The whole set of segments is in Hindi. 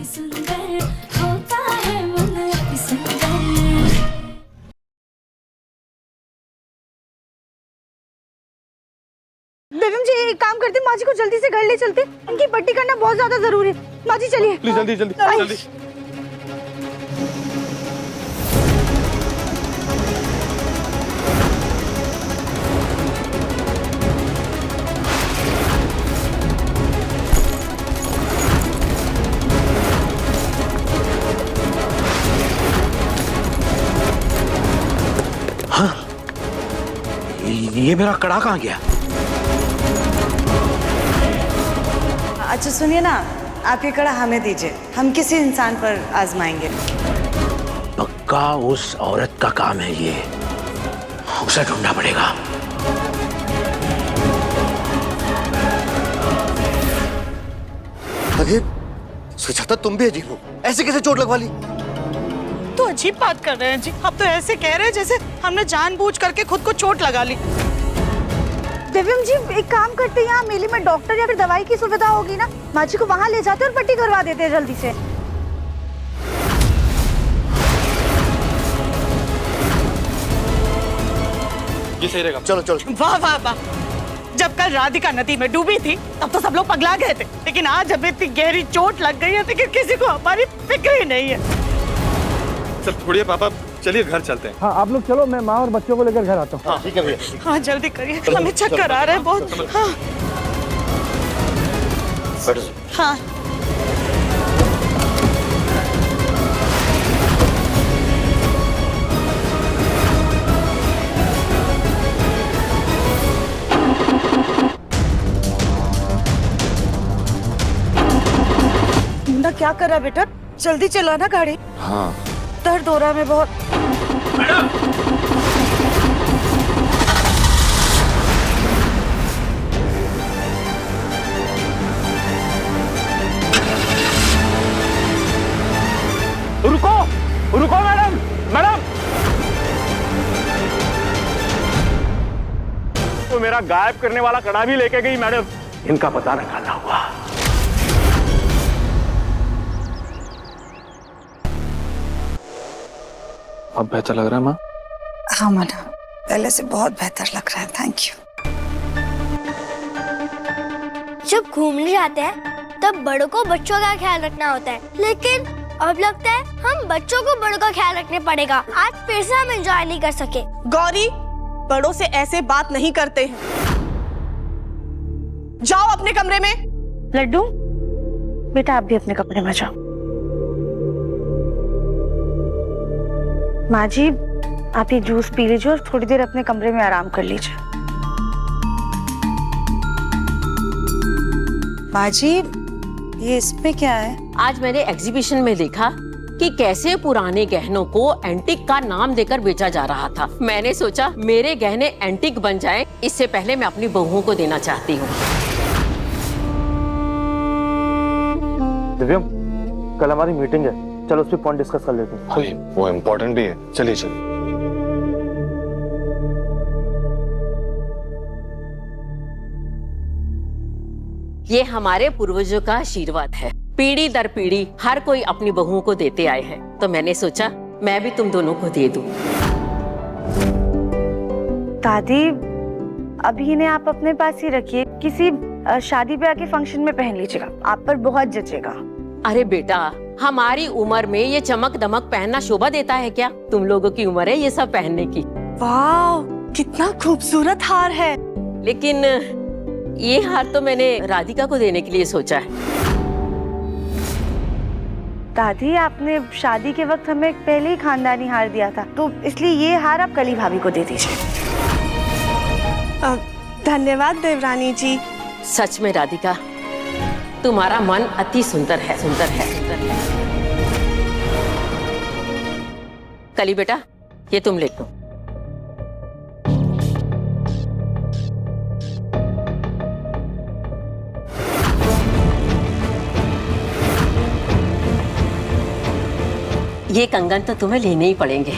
सुंदर होता है मन अति सुंदर। बेगम जी एक काम करते, माँ जी को जल्दी से घर ले चलते, उनकी पट्टी करना बहुत ज्यादा जरूरी है। माँ जी चलिए प्लीज जल्दी जल्दी जल्दी। हाँ, ये मेरा कड़ा कहाँ गया? अच्छा सुनिए ना, आप ये कड़ा हमें दीजिए, हम किसी इंसान पर आजमाएंगे। पक्का उस औरत का काम है ये, उसे ढूंढना पड़ेगा। अरे सुजाता, तुम भी अजीब हो, ऐसे कैसे चोट लगवा ली? तो अजीब बात कर रहे हैं जी, आप तो ऐसे कह रहे हैं जैसे हमने जानबूझ करके खुद को चोट लगा ली। दिव्यम जी एक काम करते, यहाँ मेले में डॉक्टर या फिर दवाई की सुविधा होगी ना, माँ जी को वहाँ ले जाते और पट्टी करवा देते हैं जल्दी से। ये सही रहेगा। चलो चलो। वाह वाह वाह, जब कल राधिका नदी में डूबी थी तब तो सब लोग पगला गए थे, लेकिन आज जब इतनी गहरी चोट लग गई है लेकिन किसी को हमारी फिक्र ही नहीं है। सब छोड़िए पापा, चलिए घर चलते हैं। हाँ आप लोग चलो, मैं माँ और बच्चों को लेकर घर आता हूँ। हाँ ठीक है भैया। हाँ जल्दी करिए, हमें चक्कर आ रहा है बहुत। हाँ हाँ मुंडा क्या कर रहा है बेटा, जल्दी चलाना गाड़ी। हाँ दर्द हो रहा है मैं बहुत। रुको रुको मैडम, मैडम तो मेरा गायब करने वाला कड़ा भी लेके गई मैडम। इनका पता निकालना हुआ। अब बेहतर लग रहा है माँ? हाँ मैडम, पहले से बहुत बेहतर लग रहा है, थैंक यू। जब घूमने जाते हैं तब बड़ों को बच्चों का ख्याल रखना होता है, लेकिन अब लगता है हम बच्चों को बड़ों का ख्याल रखने पड़ेगा। आज फिर से हम एंजॉय नहीं कर सके। गौरी, बड़ों से ऐसे बात नहीं करते हैं। जाओ अपने कमरे में। लड्डू बेटा आप भी अपने कमरे में जाओ। माँ जी आप ये जूस पी लीजिए और थोड़ी देर अपने कमरे में आराम कर लीजिए। माँ जी ये इसमें क्या है? आज मैंने एग्जीबिशन में देखा कि कैसे पुराने गहनों को एंटीक का नाम देकर बेचा जा रहा था। मैंने सोचा मेरे गहने एंटीक बन जाएं, इससे पहले मैं अपनी बहुओं को देना चाहती हूँ। दिव्यम कल हमारी मीटिंग है, चलो उस पर पॉइंट डिस्कस कर लेते हैं। हाँ, वो इम्पोर्टेंट भी है, चलिए चलिए। ये हमारे पूर्वजों का आशीर्वाद है, पीढ़ी दर पीढ़ी हर कोई अपनी बहुओं को देते आए हैं, तो मैंने सोचा मैं भी तुम दोनों को दे दूं। दादी अभी इन्हें आप अपने पास ही रखिए, किसी शादी ब्याह के फंक्शन में पहन लीजिएगा, आप पर बहुत जचेगा। अरे बेटा, हमारी उम्र में ये चमक दमक पहनना शोभा देता है क्या? तुम लोगों की उम्र है ये सब पहनने की। वाह कितना खूबसूरत हार है। लेकिन ये हार तो मैंने राधिका को देने के लिए सोचा है। दादी आपने शादी के वक्त हमें पहले ही खानदानी हार दिया था, तो इसलिए ये हार आप कली भाभी को दे दीजिए। धन्यवाद देवरानी जी। सच में राधिका, तुम्हारा मन अति सुंदर है, सुंदर है, सुंदर है। कली बेटा ये तुम ले लो। ये कंगन तो तुम्हें लेने ही पड़ेंगे।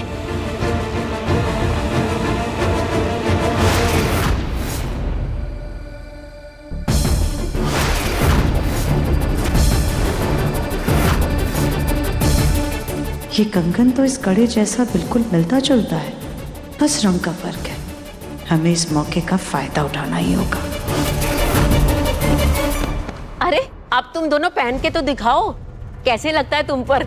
ये कंगन तो इस कड़े जैसा बिल्कुल मिलता जुलता है, बस रंग का फर्क है। हमें इस मौके का फायदा उठाना ही होगा। अरे अब तुम दोनों पहन के तो दिखाओ, कैसे लगता है तुम पर?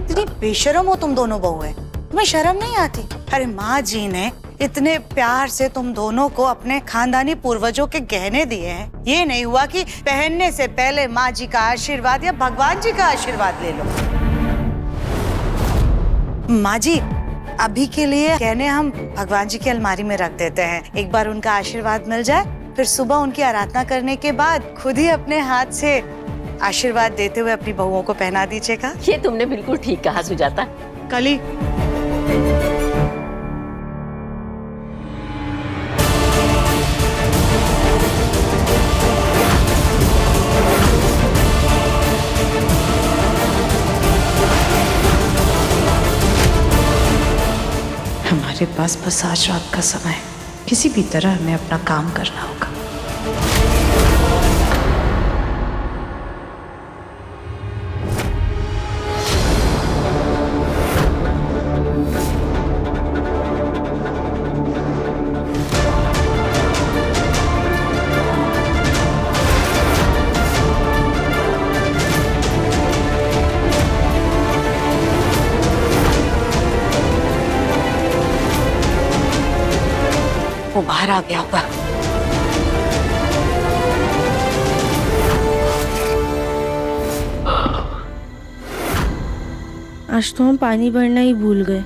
इतनी बेशर्म हो तुम दोनों बहुएं, तुम्हें शर्म नहीं आती? अरे माँ जी ने इतने प्यार से तुम दोनों को अपने खानदानी पूर्वजों के गहने दिए हैं। ये नहीं हुआ कि पहनने से पहले माँ जी का आशीर्वाद या भगवान जी का आशीर्वाद ले लो। माँ जी, अभी के लिए गहने हम भगवान जी की अलमारी में रख देते हैं। एक बार उनका आशीर्वाद मिल जाए, फिर सुबह उनकी आराधना करने के बाद खुद ही अपने हाथ से आशीर्वाद देते हुए अपनी बहुओं को पहना दीजिएगा। ये तुमने बिल्कुल ठीक कहा सुजाता। कली हमारे पास बस आज रात का समय है, किसी भी तरह हमें अपना काम करना होगा। वो बाहर आ गया होगा। आज तो हम पानी भरना ही भूल गए।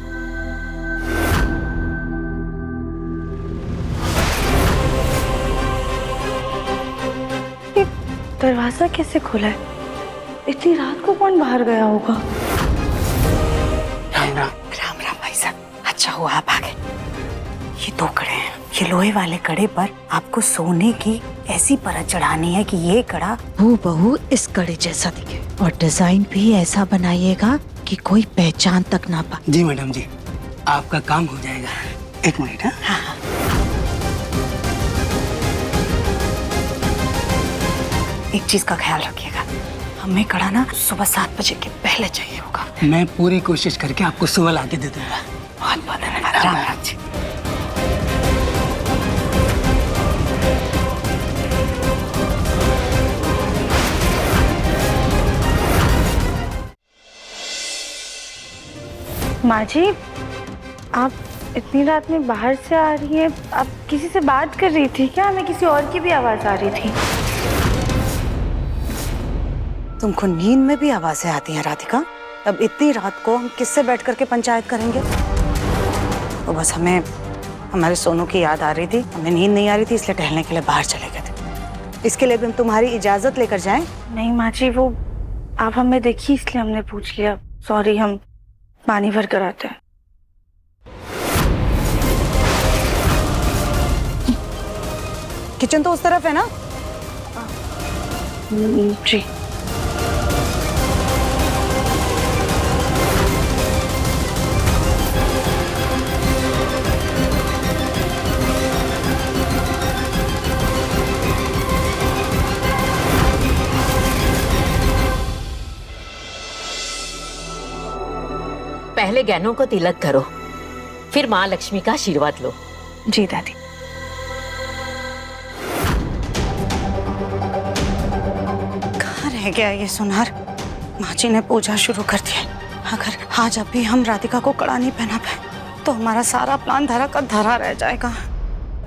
ये दरवाजा कैसे खुला है? इतनी रात को कौन बाहर गया होगा? राम राम। राम राम भाई साहब, अच्छा हुआ आप आ गए। ये 2 कड़े हैं, ये लोहे वाले कड़े पर आपको सोने की ऐसी परत चढ़ानी है कि ये कड़ा हूबहू इस कड़े जैसा दिखे, और डिजाइन भी ऐसा बनाइएगा कि कोई पहचान तक ना पाए। जी मैडम जी, आपका काम हो जाएगा। 1 मिनट। हाँ। एक चीज का ख्याल रखिएगा, हमें कड़ा ना सुबह 7 बजे के पहले चाहिए होगा। मैं पूरी कोशिश करके आपको सुबह ला के दे दूंगा। बहुत बहुत धन्यवाद। राम राम जी। माँ जी, आप इतनी रात में बाहर से आ रही हैं, आप किसी से बात कर रही थी क्या? हमें किसी और की भी आवाज आ रही थी। तुमको नींद में भी आवाजें आती हैं राधिका? अब इतनी रात को हम किससे बैठ करके पंचायत करेंगे? तो बस हमें हमारे सोनू की याद आ रही थी, हमें नींद नहीं आ रही थी, इसलिए टहलने के लिए बाहर चले गए थे। इसके लिए भी हम तुम्हारी इजाजत लेकर जाएं? नहीं माँ जी, वो आप हमें देखी इसलिए हमने पूछ लिया। सॉरी, हम पानी भर कर आते हैं। किचन तो उस तरफ है ना? जी। पहले गहनों को तिलक करो, फिर माँ लक्ष्मी का आशीर्वाद लो। जी दादी। कहाँ रह गया ये सुनार? माँ जी ने पूजा शुरू कर दी। अगर आज अभी हम राधिका को कड़ा नहीं पहना पाए तो हमारा सारा प्लान धरा का धरा रह जाएगा।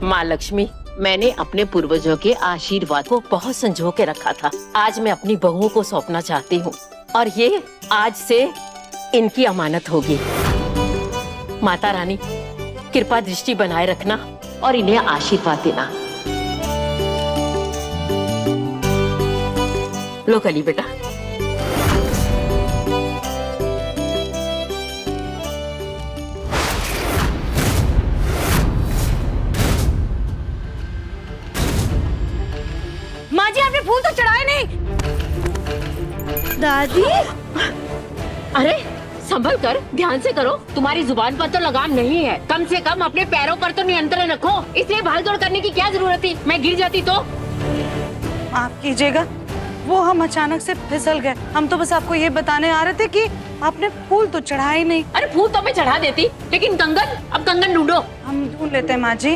माँ लक्ष्मी, मैंने अपने पूर्वजों के आशीर्वाद को बहुत संजो के रखा था। आज मैं अपनी बहुओं को सौंपना चाहती हूँ और ये आज से इनकी अमानत होगी। माता रानी, कृपा दृष्टि बनाए रखना और इन्हें आशीर्वाद देना। लो कली बेटा। माँ जी, आपने फूल तो चढ़ाए नहीं। दादी, अरे संभल कर, ध्यान से करो। तुम्हारी जुबान पर तो लगाम नहीं है। कम से कम अपने पैरों पर तो नियंत्रण रखो। इसलिए भागदौड़ करने की क्या जरूरत थी? मैं गिर जाती तो? माफ कीजिएगा, वो हम अचानक से फिसल गए। हम तो बस आपको ये बताने आ रहे थे कि आपने फूल तो चढ़ा ही नहीं। अरे फूल तो मैं चढ़ा देती, लेकिन कंगन, अब कंगन ढूंढो। हम ढूंढ लेते हैं माँ जी।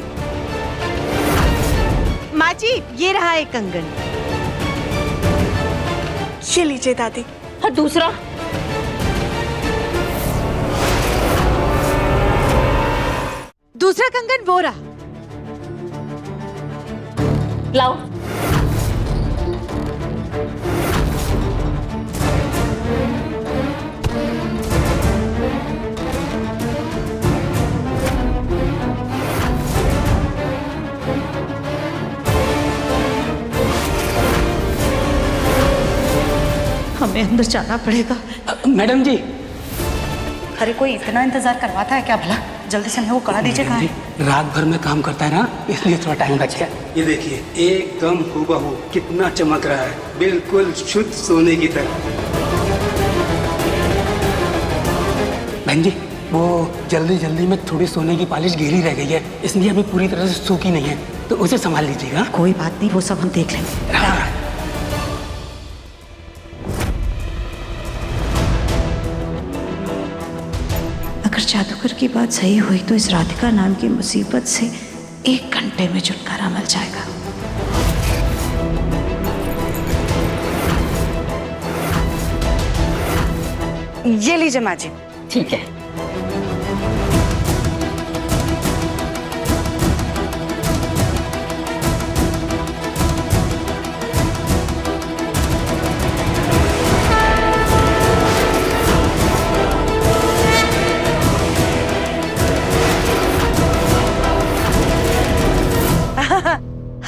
माँ जी, ये रहा एक कंगन। ये लीजिए दादी। और दूसरा? दूसरा कंगन वो रहा। लाओ। हमें अंदर जाना पड़ेगा। मैडम जी, अरे कोई इतना इंतजार करवाता है क्या भला? जल्दी से हमें वो कड़ा दीजिए। कहाँ है? रात भर में काम करता है ना, इसलिए थोड़ा टाइम बच गया। ये देखिए, एकदम हूबहू, कितना चमक रहा है, बिल्कुल शुद्ध सोने की तरह। बहन जी, वो जल्दी जल्दी में थोड़ी सोने की पॉलिश गीली रह गई है, इसलिए अभी पूरी तरह से सूखी नहीं है, तो उसे संभाल लीजिएगा। कोई बात नहीं, वो सब हम देख लेंगे। अगर जादूगर की बात सही हुई तो इस राधिका नाम की मुसीबत से 1 घंटे में छुटकारा मिल जाएगा। ये लीजिए माँ जी। ठीक है।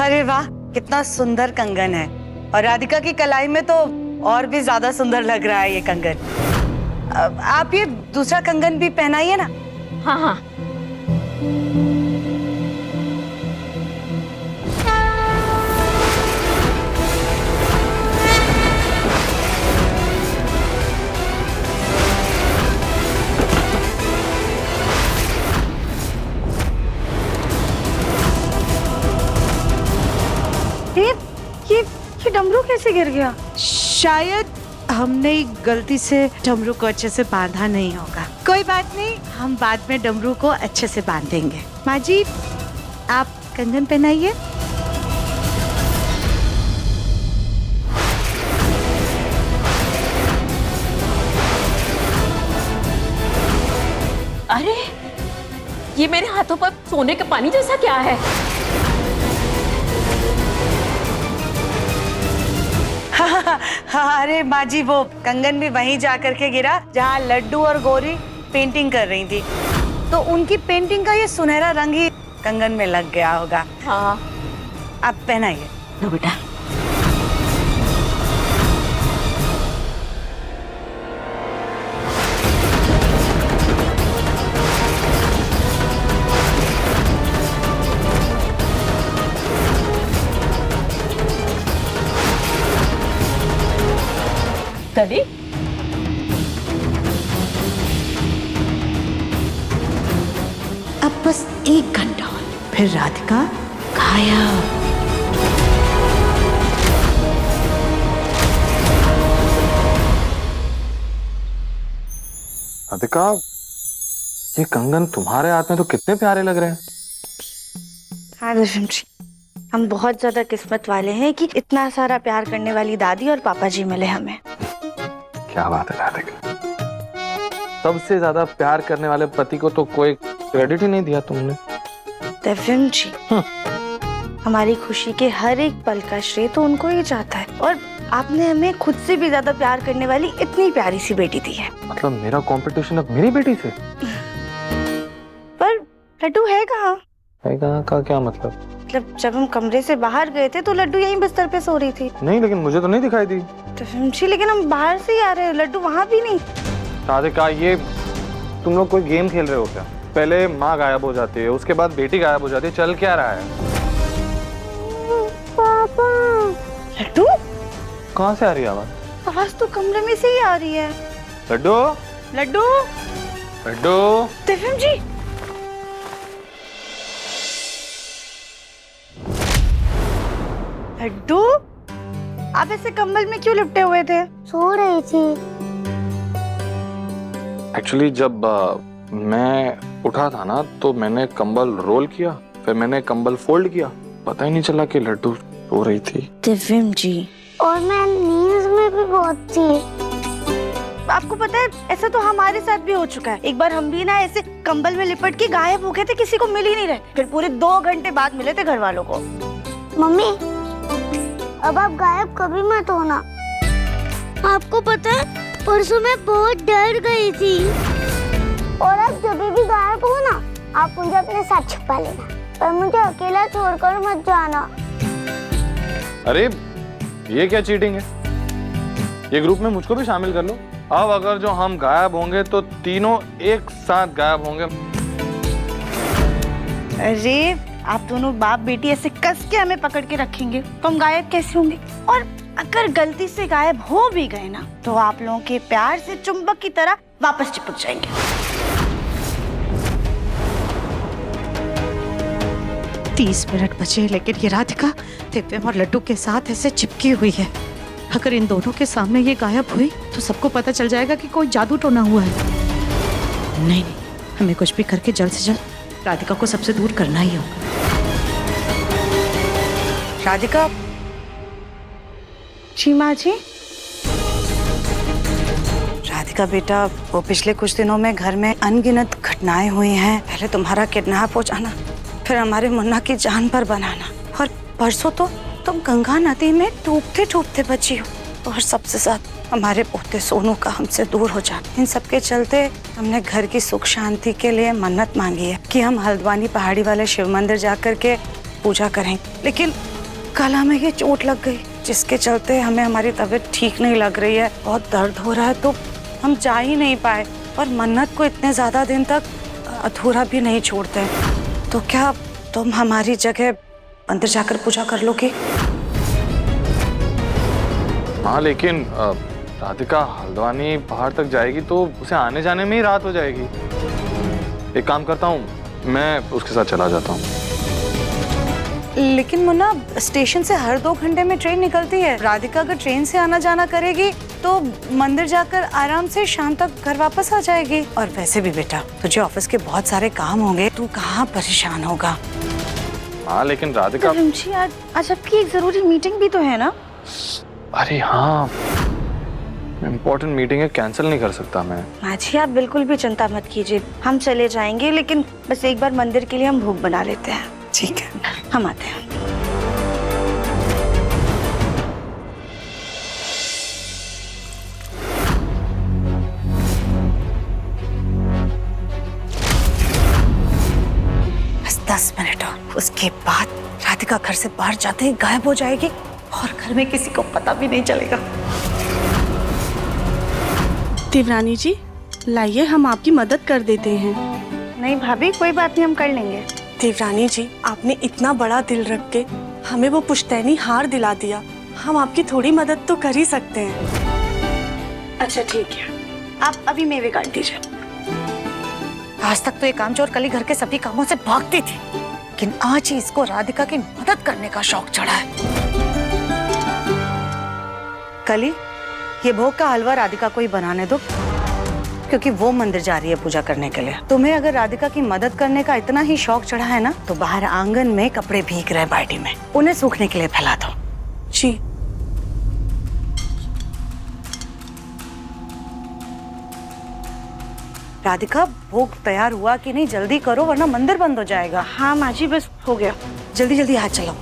अरे वाह, कितना सुंदर कंगन है। और राधिका की कलाई में तो और भी ज्यादा सुंदर लग रहा है ये कंगन। आप ये दूसरा कंगन भी पहनाइए ना। हाँ हाँ। ये डमरू कैसे गिर गया? शायद हमने गलती से डमरू को अच्छे से बांधा नहीं होगा। कोई बात नहीं, हम बाद में डमरू को अच्छे से बांधेंगे। माँ जी, आप कंगन पहनाइए। अरे ये मेरे हाथों पर सोने के पानी जैसा क्या है? हाँ, अरे माँ जी, वो कंगन भी वहीं जा करके गिरा जहाँ लड्डू और गौरी पेंटिंग कर रही थी, तो उनकी पेंटिंग का ये सुनहरा रंग ही कंगन में लग गया होगा। हाँ। आप पहनाइए। लो बेटा। कली? अब बस 1 घंटा और, फिर राधिका गायब। राधिका, ये कंगन तुम्हारे हाथ में तो कितने प्यारे लग रहे हैं। हाँ दर्शन जी, हम बहुत ज्यादा किस्मत वाले हैं कि इतना सारा प्यार करने वाली दादी और पापा जी मिले हमें। क्या बात है राधिका, सबसे ज्यादा प्यार करने वाले पति को तो कोई क्रेडिट ही नहीं दिया तुमने। दर्शन जी, हमारी खुशी के हर एक पल का श्रेय तो उनको ही जाता है, और आपने हमें खुद से भी ज्यादा प्यार करने वाली इतनी प्यारी सी बेटी दी है। मतलब मेरा कंपटीशन अब मेरी बेटी से? पर लड्डू है कहाँ? है कहाँ का क्या मतलब? मतलब जब हम कमरे से बाहर गए थे तो लड्डू यहीं बिस्तर पे सो रही थी। नहीं, लेकिन मुझे तो नहीं दिखाई दी। तो लेकिन हम बाहर से ही आ रहे हैं, लड्डू वहाँ भी नहीं। राधिका, ये तुम लोग कोई गेम खेल रहे हो क्या? पहले माँ गायब हो जाती है, उसके बाद बेटी गायब हो जाती है, चल क्या रहा है? पापा। लड्डू? कहाँ से आ रही है आवाज? आवाज तो कमरे में से ही आ रही है। लड्डू, लड्डू। लड्डू। दिव्यम जी। लड्डू, आप ऐसे कंबल में क्यों लिपटे हुए थे? सो रही थी। एक्चुअली जब मैं उठा था ना तो मैंने कंबल रोल किया, फिर मैंने कंबल फोल्ड किया, पता ही नहीं चला कि लड्डू सो रही थी। दिव्यम जी। और मैं नींद में भी बहुत थी। आपको पता है ऐसा तो हमारे साथ भी हो चुका है। एक बार हम भी ना ऐसे कंबल में लिपट के गायब हो गए थे, किसी को मिल ही नहीं रहे। फिर पूरे 2 घंटे बाद मिले थे घर वालों को। मम्मी, अब आप गायब कभी मत होना। आपको पता है परसों मैं बहुत डर गई थी। और अब जब भी गायब हो ना, आप मुझे अपने साथ छुपा लेना, पर मुझे अकेला छोड़कर मत जाना। अरे ये क्या चीटिंग है? ये ग्रुप में मुझको भी शामिल कर लो। अब अगर जो हम गायब होंगे तो तीनों एक साथ गायब होंगे। अरे आप दोनों बाप बेटी ऐसे कस के हमें पकड़ के रखेंगे तो हम गायब कैसे होंगे? और अगर गलती से गायब हो भी गए ना तो आप लोगों के प्यार से चुंबक की तरह वापस चिपक जाएंगे। 30 मिनट बचे, लेकिन ये राधिका दिव्यम और लड्डू के साथ ऐसे चिपकी हुई है। अगर इन दोनों के सामने ये गायब हुई तो सबको पता चल जाएगा कि कोई जादू टोना हुआ है। नहीं, हमें कुछ भी करके जल्द से जल्द राधिका को सबसे दूर करना ही होगा। राधिका। जी माँ जी। राधिका बेटा, वो पिछले कुछ दिनों में घर में अनगिनत घटनाएं हुई हैं। पहले तुम्हारा किडनैप हो जाना, फिर हमारे मुन्ना की जान पर बनाना, और परसों तो तुम गंगा नदी में डूबते डूबते बची हो। और सबसे ज्यादा हमारे पोते सोनू का हमसे दूर हो जाना। इन सब के चलते हमने घर की सुख शांति के लिए मन्नत मांगी है कि हम हल्द्वानी पहाड़ी वाले शिव मंदिर जाकर के पूजा करेंगे। लेकिन कल हमें ये चोट लग गई, जिसके चलते हमें हमारी तबीयत ठीक नहीं लग रही है, बहुत दर्द हो रहा है, तो हम जा ही नहीं पाए। और मन्नत को इतने ज्यादा दिन तक अधूरा भी नहीं छोड़ते। तो क्या तुम हमारी जगह अंदर जाकर पूजा कर लोगे? हाँ, लेकिन राधिका हल्द्वानी पहाड़ तक जाएगी तो उसे आने जाने में ही रात हो जाएगी। एक काम करता हूँ, मैं उसके साथ चला जाता हूँ। लेकिन मुन्ना, स्टेशन से हर 2 घंटे में ट्रेन निकलती है। राधिका अगर ट्रेन से आना जाना करेगी तो मंदिर जाकर आराम से शाम तक घर वापस आ जाएगी। और वैसे भी बेटा, तुझे ऑफिस के बहुत सारे काम होंगे, तू कहाँ परेशान होगा। हाँ, लेकिन राधिका जी, आज आपकी एक जरूरी मीटिंग भी तो है ना? अरे हाँ, इम्पोर्टेंट मीटिंग है, कैंसिल नहीं कर सकता मैं। माँ जी, आप बिल्कुल भी चिंता मत कीजिए, हम चले जाएंगे। लेकिन बस एक बार मंदिर के लिए हम भोग बना लेते हैं। ठीक है, हम आते हैं। बस 10 मिनट और, उसके बाद राधिका घर से बाहर जाते ही गायब हो जाएगी और घर में किसी को पता भी नहीं चलेगा। देवरानी जी, लाइए हम आपकी मदद कर देते हैं। नहीं भाभी, कोई बात नहीं, हम कर लेंगे। देवरानी जी, आपने इतना बड़ा दिल रख के हमें वो पुश्तैनी हार दिला दिया, हम आपकी थोड़ी मदद तो कर ही सकते हैं। अच्छा ठीक है, आप अभी मेवे काट दीजिए। आज तक तो ये कामचोर कली घर के सभी कामों से भागती थी, लेकिन आज ही इसको राधिका की मदद करने का शौक चढ़ा है। कली, ये भोग का हलवा राधिका को ही बनाने दो, क्योंकि वो मंदिर जा रही है पूजा करने के लिए। तुम्हें अगर राधिका की मदद करने का इतना ही शौक चढ़ा है ना, तो बाहर आंगन में कपड़े भीग रहे बाल्टी में, उन्हें सूखने के लिए फैला दो। जी। राधिका, भोग तैयार हुआ कि नहीं? जल्दी करो वरना मंदिर बंद हो जाएगा। हाँ माँ जी, बस हो गया। जल्दी जल्दी हाथ चलाओ।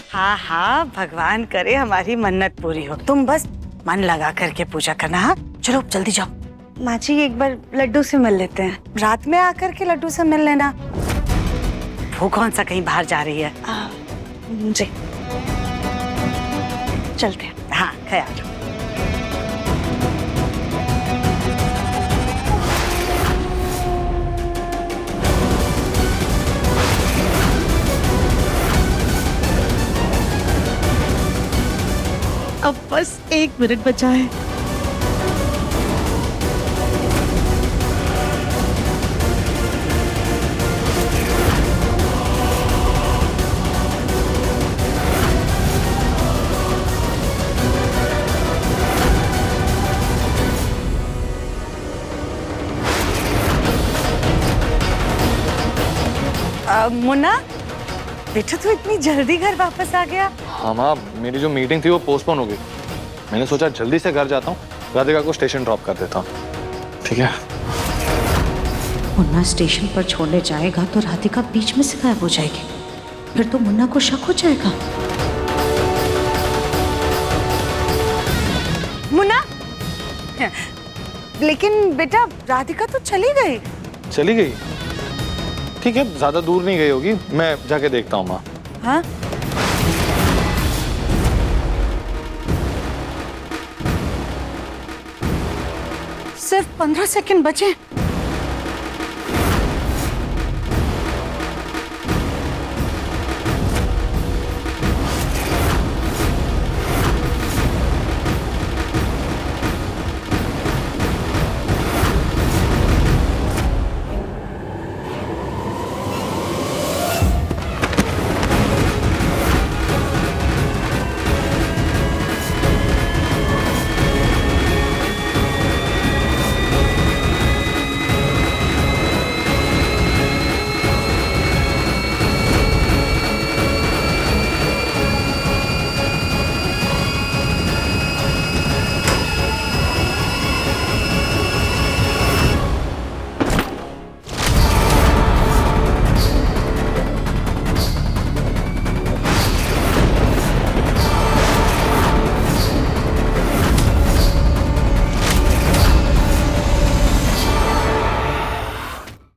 हाँ हाँ, भगवान करे हमारी मन्नत पूरी हो। तुम बस मन लगा करके पूजा करना। हाँ चलो जल्दी जाओ। माँ जी, एक बार लड्डू से मिल लेते हैं। रात में आकर के लड्डू से मिल लेना। वो कौन सा कहीं बाहर जा रही है? जी, चलते हैं। हाँ, ख्याल रखो। अब बस 1 मिनट बचा है। मुन्ना बेटा तू इतनी जल्दी घर वापस आ गया? हाँ माँ, मेरी जो मीटिंग थी वो पोस्टपोन हो गई। मैंने सोचा जल्दी से घर जाता हूँ, राधिका को स्टेशन ड्रॉप कर देता हूँ। ठीक है? मुन्ना स्टेशन पर छोड़ने जाएगा तो राधिका बीच में से गायब हो जाएगी, फिर तो मुन्ना को शक हो जाएगा। मुन्ना, लेकिन बेटा राधिका तो चली गई। चली गई? ठीक है, ज्यादा दूर नहीं गई होगी, मैं जाके देखता हूँ माँ। हाँ? सिर्फ 15 सेकंड बचे।